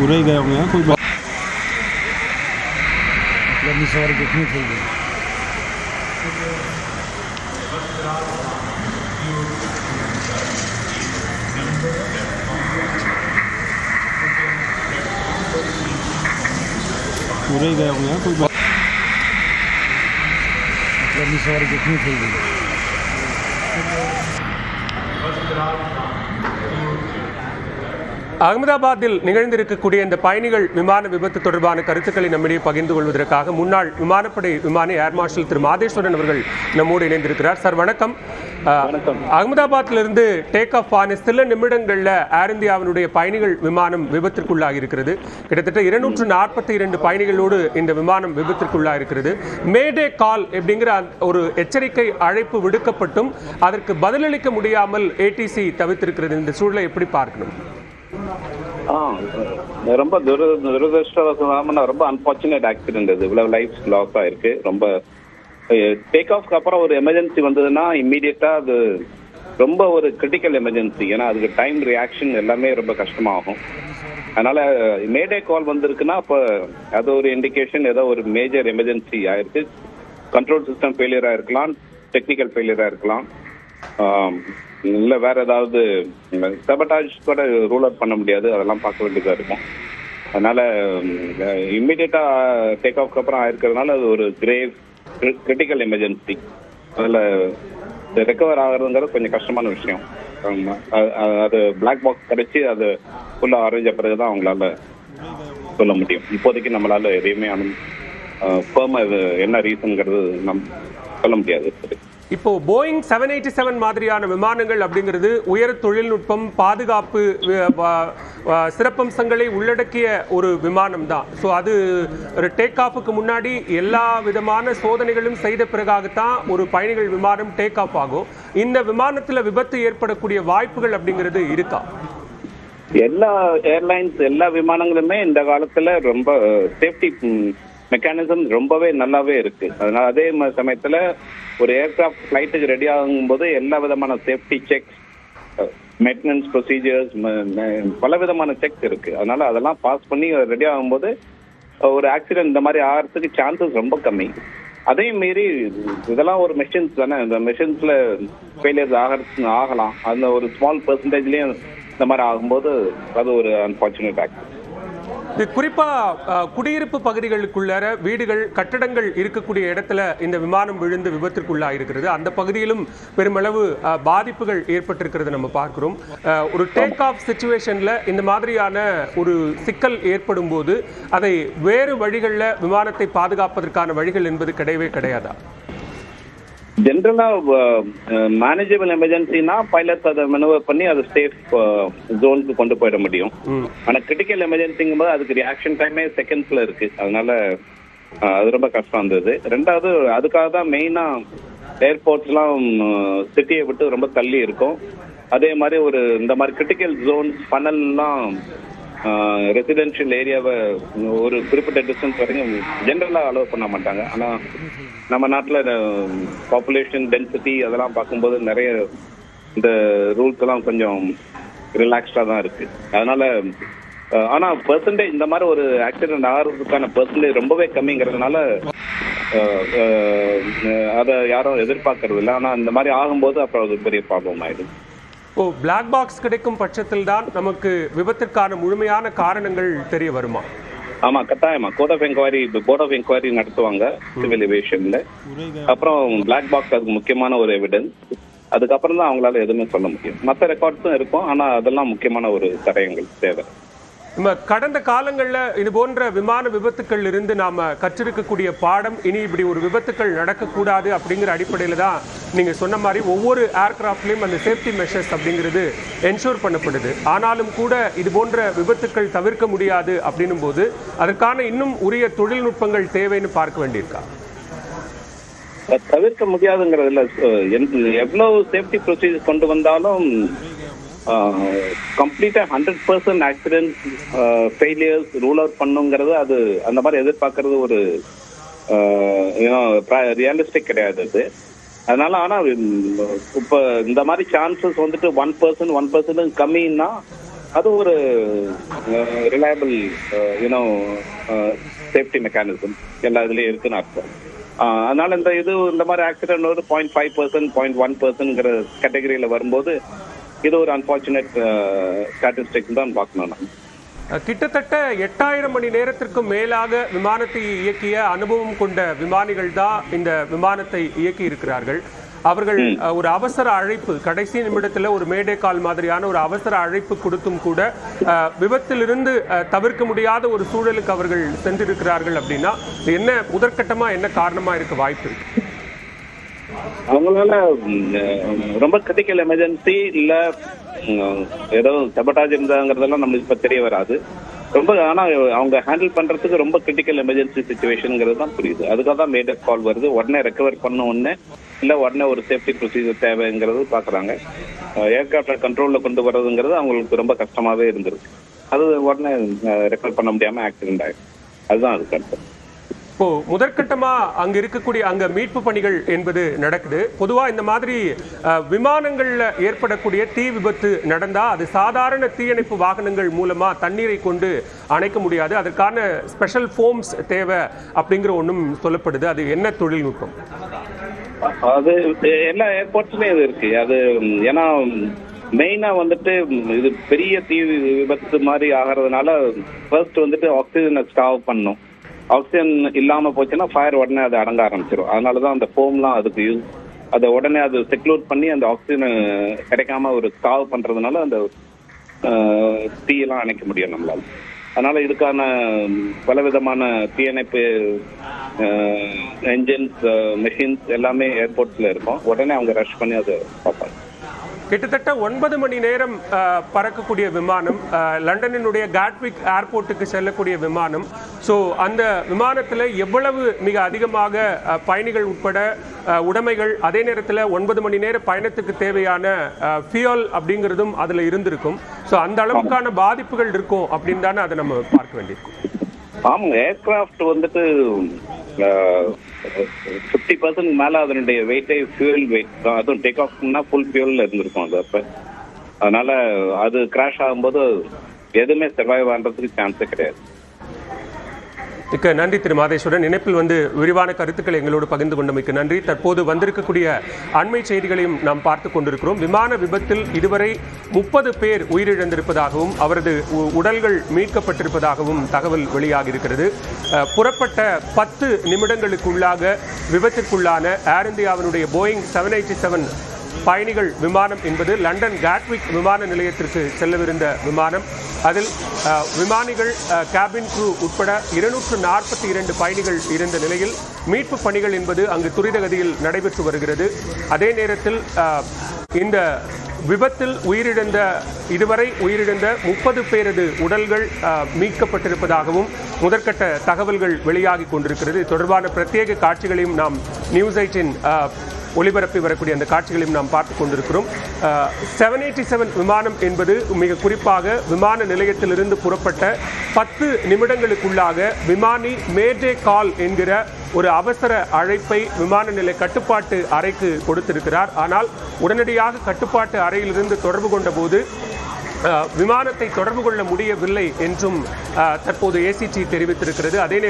पूरे ही गए होंगे कोई मतलब सवारी कितनी थी पूरे ही गए होंगे कोई मतलब सवारी कितनी थी அகமதாபாத்தில் நிகழ்ந்திருக்கக்கூடிய இந்த பயணிகள் விமான விபத்து தொடர்பான கருத்துக்களை நம்மிடையே பகிர்ந்து கொள்வதற்காக முன்னாள் விமானப்படை விமானி ஏர் மார்ஷல் திரு மாதேஸ்வரன் அவர்கள் நம்மோடு இணைந்திருக்கிறார். சார் வணக்கம். அகமதாபாத்திலிருந்து டேக் ஆஃப் ஆன சில நிமிடங்களில் ஏர் இந்தியாவினுடைய பயணிகள் விமானம் விபத்திற்குள்ளாகி இருக்கிறது. கிட்டத்தட்ட 242 பயணிகளோடு இந்த விமானம் விபத்திற்குள்ளாக இருக்கிறது. மேடே கால் அப்படிங்கிற ஒரு எச்சரிக்கை அழைப்பு விடுக்கப்பட்டும் அதற்கு பதிலளிக்க முடியாமல் ஏடிசி தவிர்த்திருக்கிறது. இந்த சூழலை எப்படி பார்க்கணும்? ரொம்ப துரதிருஷ்டவசமான ரொம்ப அன்பார்ச்சுனேட் ஆக்சிடென்ட். இது இவ்வளவு லைஃப் லாஸ் ஆயிருக்கு. ரொம்ப டேக் ஆஃப்க்கு அப்புறம் ஒரு எமர்ஜென்சி வந்ததுன்னா இம்மீடியட்டா அது ரொம்ப ஒரு கிரிட்டிக்கல் எமர்ஜென்சி. ஏன்னா அதுக்கு டைம் ரியாக்ஷன் எல்லாமே ரொம்ப கஷ்டமாகும். அதனால மேடே கால் வந்திருக்குன்னா அப்போ அது ஒரு இண்டிகேஷன் ஏதோ ஒரு மேஜர் எமர்ஜென்சி ஆயிருக்கு. கண்ட்ரோல் சிஸ்டம் ஃபெயிலியரா இருக்கலாம், டெக்னிக்கல் ஃபெயிலியரா இருக்கலாம், இல்லை வேற ஏதாவது சபட்டாஜ் கூட ரூல் அவுட் பண்ண முடியாது. அதெல்லாம் பார்க்க வேண்டியதாக இருக்கும். அதனால இம்மிடியட்டா டேக் ஆஃப்க்கு அப்புறம் ஆயிருக்கிறதுனால அது ஒரு கிரேவ் கிரிட்டிக்கல் எமர்ஜென்சி. அதில் ரெக்கவர் ஆகிறதுங்கிறது கொஞ்சம் கஷ்டமான விஷயம். அது பிளாக் பாக்ஸ் கிடைச்சி அது ஃபுல்லாக ஆரஞ்ச பிறகு தான் அவங்களால சொல்ல முடியும். இப்போதைக்கு நம்மளால எதையுமே இது என்ன ரீசன்ங்கிறது சொல்ல முடியாது. இப்போ போயிங் 787 மாதிரியான விமானங்கள் அப்படிங்கிறது உயர் தொழில்நுட்பம், பாதுகாப்பு சிறப்பம்சங்களை உள்ளடக்கிய ஒரு விமானம் தான். ஸோ அது ஒரு டேக் ஆஃபுக்கு முன்னாடி எல்லா விதமான சோதனைகளும் செய்த பிறகாகத்தான் ஒரு பயணிகள் விமானம் டேக் ஆஃப் ஆகும். இந்த விமானத்தில் விபத்து ஏற்படக்கூடிய வாய்ப்புகள் அப்படிங்கிறது இருக்கா? எல்லா ஏர்லைன்ஸ் எல்லா விமானங்களுமே இந்த காலத்துல ரொம்ப சேஃப்டி மெக்கானிசம் ரொம்பவே நல்லாவே இருக்கு. அதனால அதே சமயத்துல ஒரு ஏர்கிராஃப்ட் ஃபிளைட்டுக்கு ரெடி ஆகும்போது எல்லா விதமான சேஃப்டி செக்ஸ், மெயின்டெனன்ஸ் ப்ரொசீஜர்ஸ், பல விதமான செக்ஸ் இருக்கு. அதனால அதெல்லாம் பாஸ் பண்ணி ரெடி ஆகும்போது ஒரு ஆக்சிடென்ட் இந்த மாதிரி ஆகிறதுக்கு சான்சஸ் ரொம்ப கம்மி. அதையும் மீறி இதெல்லாம் ஒரு மெஷின்ஸ் தானே. இந்த மெஷின்ஸ்ல ஃபெயிலியர்ஸ் ஆகலாம். அந்த ஒரு ஸ்மால் பெர்சன்டேஜ்லயும் இந்த மாதிரி ஆகும்போது அது ஒரு அன்பார்ச்சுனேட் ஆக்சிடென்ட். இது குறிப்பா குடியிருப்பு பகுதிகளுக்குள்ளார வீடுகள், கட்டடங்கள் இருக்கக்கூடிய இடத்துல இந்த விமானம் விழுந்து விபத்திற்குள்ளாக இருக்கிறது. அந்த பகுதியிலும் பெருமளவு பாதிப்புகள் ஏற்பட்டிருக்கிறது நம்ம பார்க்கிறோம். ஒரு டேக் ஆஃப் சிச்சுவேஷன்ல இந்த மாதிரியான ஒரு சிக்கல் ஏற்படும் போது அதை வேறு வழிகளில் விமானத்தை பாதுகாப்பதற்கான வழிகள் என்பது கிடையவே கிடையாதா? ஜென்ரலா மேனேஜபிள் எமர்ஜென்சினா பைலட்ஸ் அதை மெனுவர் பண்ணி அதை சேஃப் ஜோனுக்கு கொண்டு போயிட முடியும். ஆனா கிரிட்டிக்கல் எமர்ஜென்சிங்கும் போது அதுக்கு ரியாக்ஷன் டைமே செகண்ட்ஸ்ல இருக்கு. அதனால அது ரொம்ப கஷ்டம் இருந்தது. ரெண்டாவது அதுக்காக தான் மெயினா ஏர்போர்ட்ஸ்லாம் சிட்டியை விட்டு ரொம்ப தள்ளி இருக்கும். அதே மாதிரி இந்த மாதிரி கிரிட்டிக்கல் ஜோன்ஸ் ஃபனல்லாம் ரெசிடென்ஷியல் ஏரியாவை ஒரு குறிப்பிட்ட டிஸ்டன்ஸ் வரைக்கும் ஜென்ரலாக அலோவ் பண்ண மாட்டாங்க. ஆனால் நம்ம நாட்டில் பாப்புலேஷன் டென்சிட்டி அதெல்லாம் பார்க்கும்போது நிறைய இந்த ரூல்ஸ் எல்லாம் கொஞ்சம் ரிலாக்ஸ்டாக தான் இருக்கு. அதனால ஆனால் பெர்சன்டேஜ் இந்த மாதிரி ஒரு ஆக்சிடென்ட் ஆகிறதுக்கான பெர்சன்டேஜ் ரொம்பவே கம்மிங்கிறதுனால அதை யாரும் எதிர்பார்க்கறது இல்லை. ஆனால் இந்த மாதிரி ஆகும்போது அப்புறம் அது பெரிய ப்ராப்ளம் ஆயிடுது. ஓ, பிளாக் பாக்ஸ் கிடைக்கும் பட்சத்தில் தான் நமக்கு விபத்திற்கான முழுமையான காரணங்கள் தெரிய வருமா? ஆமா, கட்டாயமா போர்ட் ஆஃப் என்கொயரி நடத்துவாங்க சிவில் ஏவியேஷன்ல. அப்புறம் பிளாக் பாக்ஸ் அதுக்கு முக்கியமான ஒரு எவிடன்ஸ். அதுக்கப்புறம் தான் அவங்களால எதுவுமே சொல்ல முடியும். மற்ற ரெக்கார்ட்ஸும் இருக்கும், ஆனா அதெல்லாம் முக்கியமான ஒரு தடயங்கள் தேவை. நம்ம கடந்த காலங்களில் இது போன்ற விமான விபத்துக்கள் இருந்து நாம கற்றிருக்கக்கூடிய பாடம், இனி இப்படி ஒரு விபத்துக்கள் நடக்கக்கூடாது அப்படிங்கிற அடிப்படையில் தான் நீங்கள் சொன்ன மாதிரி ஒவ்வொரு ஏர்கிராஃப்ட்லேயும் அந்த சேஃப்டி மெஷர்ஸ் அப்படிங்கிறது என்ஷூர் பண்ணப்படுது. ஆனாலும் கூட இது போன்ற விபத்துக்கள் தவிர்க்க முடியாது அப்படின்னும் போது அதற்கான இன்னும் உரிய தொழில்நுட்பங்கள் தேவைன்னு பார்க்க வேண்டியிருக்கா? தவிர்க்க முடியாதுங்கிறதுல எவ்வளவு சேஃப்டி ப்ரொசீஜர் கொண்டு வந்தாலும் கம்ப்ளீட்டா 100% ஆக்சிடென்ட் ஃபெயிலியர்ஸ் ரூல் அவுட் பண்ணுங்கிறது அது அந்த மாதிரி எதிர்பார்க்கறது ஒரு ரியலிஸ்டிக் கிடையாது அது. அதனால ஆனா இப்ப இந்த மாதிரி சான்சஸ் வந்துட்டு 1% கம்மின்னா அது ஒரு ரிலையபிள் யூனோ சேஃப்டி மெக்கானிசம் எல்லா இதுலயும் இருக்குன்னு அர்த்தம். அதனால இந்த மாதிரி ஆக்சிடென்ட் ஒரு 0.5%, 0.1%ங்கிற கேட்டகரியில வரும்போது இது ஒரு அன்பார்ச்சுனேட் ஸ்டாட்டிஸ்டிக்ஸ் தான் பார்க்கணும் நம்ம. கிட்டத்தட்ட 8000 மணி நேரத்திற்கும் மேலாக விமானத்தை இயக்கிய அனுபவம் கொண்ட விமானிகள் தான் இந்த விமானத்தை இயக்கி இருக்கிறார்கள். அவர்கள் ஒரு அவசர அழைப்பு, கடைசி நிமிடத்தில் ஒரு மேடே கால் மாதிரியான ஒரு அவசர அழைப்பு கொடுத்தும் கூட விபத்திலிருந்து தவிர்க்க முடியாத ஒரு சூழலுக்கு அவர்கள் சென்றிருக்கிறார்கள். அப்படின்னா என்ன முதற்கட்டமா என்ன காரணமா இருக்க வாய்ப்பு இருக்கு? அவங்களால ரொம்ப கிரிட்டிக்கல் எமர்ஜென்சி இல்ல ஏதோ சபட்டாஜ் இருந்தாங்கிறதெல்லாம் நம்மளுக்கு இப்ப தெரிய வராது. ரொம்ப ஆனா அவங்க ஹேண்டில் பண்றதுக்கு ரொம்ப கிரிட்டிக்கல் எமர்ஜென்சி சிச்சுவேஷன்ங்கிறது தான் புரியுது. அதுக்காக தான் மேட் கால் வருது. உடனே ரெக்கவர் பண்ண உடனே இல்ல உடனே ஒரு சேஃப்டி ப்ரொசீஜர் தேவைங்கிறது பாக்குறாங்க. ஏர்கிராஃப்ட கண்ட்ரோல்ல கொண்டு வர்றதுங்கிறது அவங்களுக்கு ரொம்ப கஷ்டமாவே இருந்திருக்கு. அது உடனே ரெக்கவர் பண்ண முடியாம ஆக்சிடென்ட் ஆயிடும். அதுதான் அதுக்கு அர்த்தம். இப்போ முதற்கட்டமா அங்க இருக்கக்கூடிய அங்க மீட்பு பணிகள் என்பது நடக்குது. பொதுவா இந்த மாதிரி விமானங்கள்ல ஏற்படக்கூடிய தீ விபத்து நடந்தா அது சாதாரண தீயணைப்பு வாகனங்கள் மூலமா தண்ணீரை கொண்டு அணைக்க முடியாது. அதற்கான ஸ்பெஷல் ஃபோம்ஸ் தேவை அப்படிங்கிற ஒன்றும் சொல்லப்படுது. அது என்ன தொழில்நுட்பம்? அது எல்லா ஏர்போர்ட்ஸ்லயும் இது இருக்கு. அது ஏன்னா மெயினா வந்துட்டு இது பெரிய தீ விபத்து மாதிரி ஆகிறதுனால ஃபர்ஸ்ட் வந்துட்டு ஆக்சிஜனை ஸ்டாவ் பண்ணும். ஆக்சிஜன் இல்லாம போச்சுன்னா ஃபயர் உடனே அது அடங்க ஆரம்பிச்சிடும். அதனாலதான் அந்த ஃபோம்லாம் அதுக்கு யூஸ். அதை உடனே அது செக்லூட் பண்ணி அந்த ஆக்சிஜன் கிடைக்காம ஒரு ஸ்டாவ் பண்றதுனால அந்த தீயெல்லாம் அணைக்க முடியும் நம்மளால. அதனால இதுக்கான பலவிதமான தீயணைப்பு என்ஜின்ஸ், மெஷின்ஸ் எல்லாமே ஏர்போர்ட்ஸ்ல இருக்கும். உடனே அவங்க ரஷ் பண்ணி அதை பார்ப்பாங்க. கிட்டத்தட்ட 9 மணி நேரம் பறக்கக்கூடிய விமானம், லண்டனினுடைய காட்விக் ஏர்போர்ட்டுக்கு செல்லக்கூடிய விமானம். ஸோ அந்த விமானத்தில் எவ்வளவு மிக அதிகமாக பயணிகள் உட்பட உடைமைகள், அதே நேரத்தில் 9 மணி நேர பயணத்துக்கு தேவையான ஃபியூல் அப்படிங்கிறதும் அதில் இருந்திருக்கும். ஸோ அந்த அளவுக்கான பாதிப்புகள் இருக்கும் அப்படின்னு தானே அதை நம்ம பார்க்க வேண்டியிருக்கும். ஆமாங்க, ஏர்கிராஃப்ட் வந்துட்டு 50% மேல அதனுடைய வெயிட்டே ஃபியூல் வெயிட் தான். அதுவும் டேக் ஆஃப்னா ஃபுல் ஃபியூல்ல இருந்திருக்கும் அது. அப்ப அதனால அது கிராஷ் ஆகும்போது எதுவுமே சர்வைவ் ஆகிறதுக்கு சான்ஸே கிடையாது. மிக்க நன்றி திரு மாதேஸ்வரன். இணைப்பில் வந்து விரிவான கருத்துக்களை எங்களோடு பகிர்ந்து கொண்டமைக்கு நன்றி. தற்போது வந்திருக்கக்கூடிய அண்மை செய்திகளையும் நாம் பார்த்து கொண்டிருக்கிறோம். விமான விபத்தில் இதுவரை 30 பேர் உயிரிழந்திருப்பதாகவும் அவரது உடல்கள் மீட்கப்பட்டிருப்பதாகவும் தகவல் வெளியாகி இருக்கிறது. புறப்பட்ட 10 நிமிடங்களுக்குள்ளாக விபத்திற்குள்ளான ஏர் இந்தியாவினுடைய போயிங் 787 பயணிகள் விமானம் என்பது லண்டன் காட்விக் விமான நிலையத்திற்கு செல்லவிருந்த விமானம். அதில் விமானிகள், கேபின் க்ரூ உட்பட 242 பயணிகள் இருந்த நிலையில் மீட்பு பணிகள் என்பது அங்கு துரிதகதியில் நடைபெற்று வருகிறது. அதே நேரத்தில் இந்த விபத்தில் இதுவரை உயிரிழந்த 30 பேரது உடல்கள் மீட்கப்பட்டிருப்பதாகவும் முதற்கட்ட தகவல்கள் வெளியாகி கொண்டிருக்கிறது. இது தொடர்பான பிரத்யேக காட்சிகளையும் நாம் நியூஸ் 8 ஒளிபரப்பி வரக்கூடிய அந்த காட்சிகளையும் நாம் பார்த்து கொண்டிருக்கிறோம். 787 விமானம் என்பது மிக குறிப்பாக விமான நிலையத்திலிருந்து புறப்பட்ட 10 நிமிடங்களுக்குள்ளாக விமானி மேடே கால் என்கிற ஒரு அவசர அழைப்பை விமான நிலைய கட்டுப்பாட்டு அறைக்கு கொடுத்திருக்கிறார். ஆனால் உடனடியாக கட்டுப்பாட்டு அறையிலிருந்து தொடர்பு கொண்ட போது விமானத்தை தொடர்பு கொள்ள முடியவில்லை என்றும் தற்போது ஏசிடி தெரிவித்திருக்கிறது. அதே